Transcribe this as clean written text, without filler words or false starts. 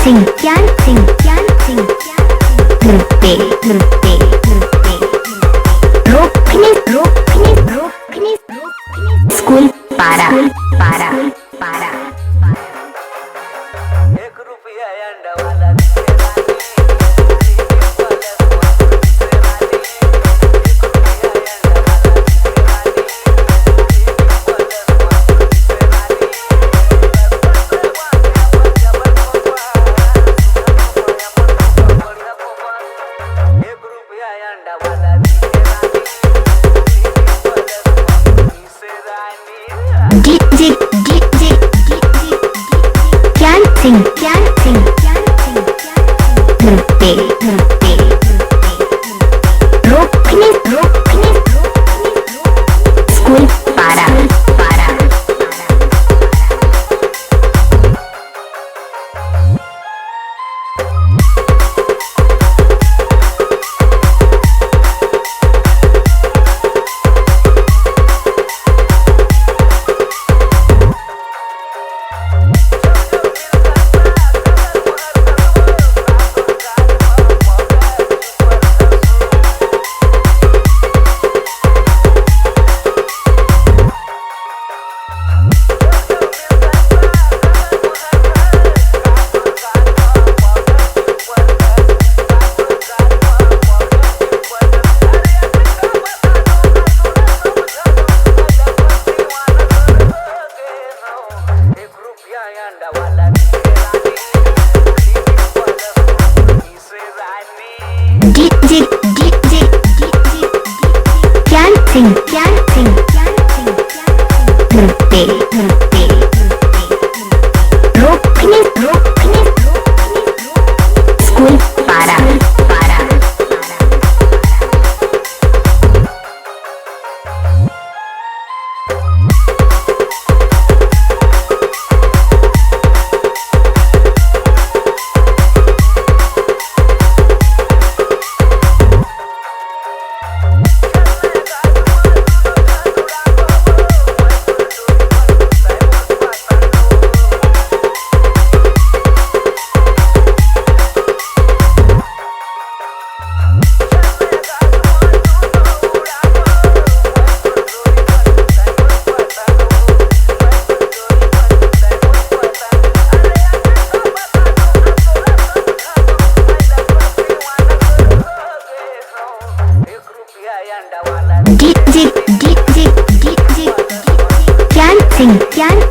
Singh, Gyan Singh, Gyan Singh, नृत्य रोकने रोकने रोकने स्कूल पारा पारा पारा ₹1 अंडा वाला DJ Gyan Singh, Gyan Singh, नृत्य रोकने रोकने स्कूल पारा पारा DJ Gyan Singh, Gyan Singh, नृत्य रोकने रोकने स्कूल पारा पारा DJ Gyan Singh, Gyan